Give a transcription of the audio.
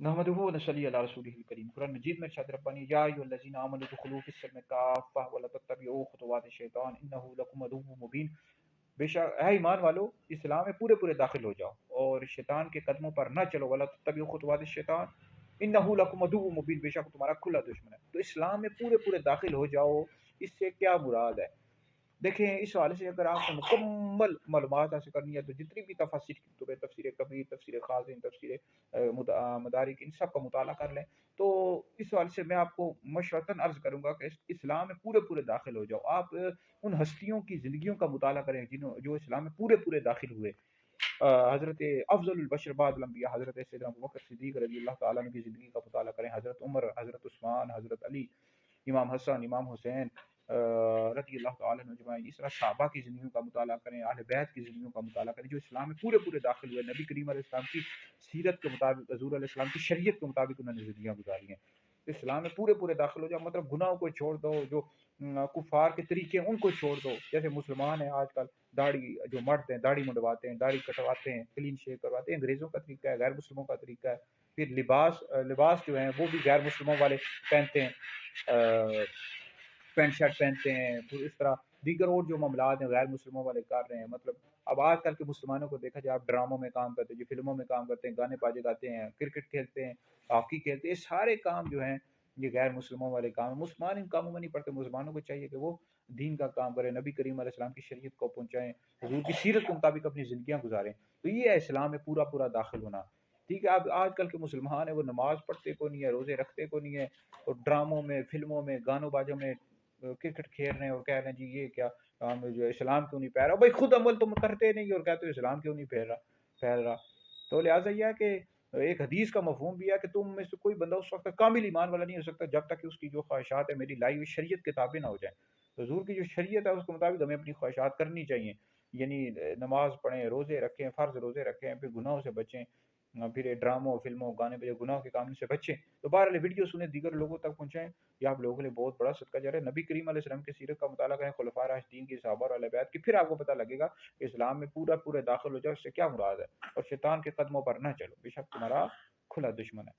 नहमदुहु व नसल्ली अला रसूलिहिल करीम। कुरान मजीद में इरशाद रब्बानी या अय्युहल्लज़ीना आमनु दुखुलू फिस्सिल्मि काफ़्फ़ा व ला तत्तबिउ खुतुवातिश शैतान इन्नहु लकुम अदुव्वुम मुबीन। बेशक है ईमान वालो, इस्लाम में पूरे पूरे दाखिल हो जाओ और शैतान के कदमों पर न चलो। वला तत्तबिउ खुतुवातिश शैतान इन्नहु लकुम अदुव्वुम मुबीन, बेशक तुम्हारा खुला दुश्मन है। तो इस्लाम में पूरे पूरे दाखिल हो जाओ, इससे क्या मुराद है? देखें, इस हवाले से अगर आपको मुकम्मल मालूमात हासिल करनी है तो जितनी भी तफसीर की किताबें, तफसीर कबीर, तफसीर खाज़िन, तफसीर मदारिक, इन सब का मुताला कर लें। तो इस हवाले से मैं आपको मशवरतन अर्ज़ करूँगा कि इस्लाम में पूरे पूरे दाखिल हो जाओ। आप उन हस्तियों की ज़िंदगियों का मुताला करें जो इस्लाम में पूरे पूरे दाखिल हुए। हज़रत अफ़ज़लुल बशर बादल अंबिया हज़रत सैयदना अबू बकर सिद्दीक़ रज़ी अल्लाह तआला अन्हु की ज़िंदगी का मुताला करें। हज़रत उमर, हज़रत उस्मान, हज़रत अली, इमाम हसन, इमाम हुसैन रज़ी अल्लाह तआला अन्हुम अजमईन। इस तरह सहाबा की ज़िंदगियों का मुताला करें, अहले बैत की ज़िंदगियों का मुताला करें जो इस्लाम में पूरे पूरे दाखिल हुए। नबी करीम अलैहि सलाम की सीरत के मुताबिक, हुज़ूर अलैहि सलाम की शरीयत के मुताबिक उन्होंने ज़िंदगियाँ गुजारी हैं। तो इस्लाम में पूरे पूरे दाखिल हो जाओ, मतलब गुनाहों को छोड़ दो, जो कुफ़ार के तरीके हैं उनको छोड़ दो। जैसे मुसलमान हैं आजकल दाढ़ी जो मर्द हैं दाढ़ी मुंडवाते हैं, दाढ़ी कटवाते हैं, क्लीन शेव करवाते हैं, अंग्रेज़ों का तरीका है, गैर मुस्लिमों का तरीका है। फिर लिबास जो हैं वो भी गैर मुस्लिमों वाले पहनते हैं, पैंट शर्ट पहनते हैं। फिर इस तरह दीगर और जो मामलात हैं गैर मुस्लिमों वाले कर रहे हैं। मतलब अब आजकल के मुसलमानों को देखा जाए, आप ड्रामों में काम करते हैं, जो फिल्मों में काम करते हैं, गाने बाजे गाते हैं, क्रिकेट खेलते हैं, हॉकी खेलते हैं, ये सारे काम जो हैं ये गैर मुस्लिमों वाले काम हैं। मुसलमान इन कामों में नहीं पड़ते। मुसलमानों को चाहिए कि वो दीन का काम करें, नबी करीम अलैहि सलाम की शरीयत को पहुँचाएँ, हुज़ूर की सीरत के मुताबिक अपनी ज़िंदगियाँ गुजारें। तो ये है इस्लाम में पूरा पूरा दाखिल होना। ठीक है, अब आजकल के मुसलमान हैं वो नमाज़ पढ़ते को नहीं है, रोज़े रखते को नहीं है, और ड्रामों में, फिल्मों में, गानों बाजों में क्रिकेट खेल रहे हैं और कह रहे हैं जी ये क्या जो है इस्लाम क्यों नहीं फैल रहा। भाई खुद अमल तुम करते नहीं और कहते हो इस्लाम क्यों नहीं फैल रहा। तो लिहाजा यह है कि एक हदीस का मफहूम भी है कि तुम में से कोई बंदा उस वक्त कामिल ईमान वाला नहीं हो सकता जब तक कि उसकी जो ख्वाहिशात है मेरी लाई हुई शरीयत के ताबे ना हो जाए। तो हुजूर की जो शरीयत है उसके मुताबिक हमें अपनी ख्वाहिशात करनी चाहिए, यानी नमाज पढ़ें, रोज़े रखें, फ़र्ज़ रोज़े रखें, फिर गुनाहों से बचें, फिर ये ड्रामों, फ़िल्मों, गाने बजे गुनाह के काम से बचें। तो बहरहाल वीडियो सुने, दीगर लोगों तक पहुँचाएँ, ये आप लोगों के लिए बहुत बड़ा सदका जारिया है। नबी करीम अलैहि सलाम की सीरत का मुताला करें, खुलफाए राशिदीन की, सहाबा और अहले बैत की, फिर आपको पता लगेगा कि इस्लाम में पूरा पूरे दाखिल हो जाओ, इससे क्या मुराद है। और शैतान के कदमों पर ना चलो, बेशक तुम्हारा खुला दुश्मन है।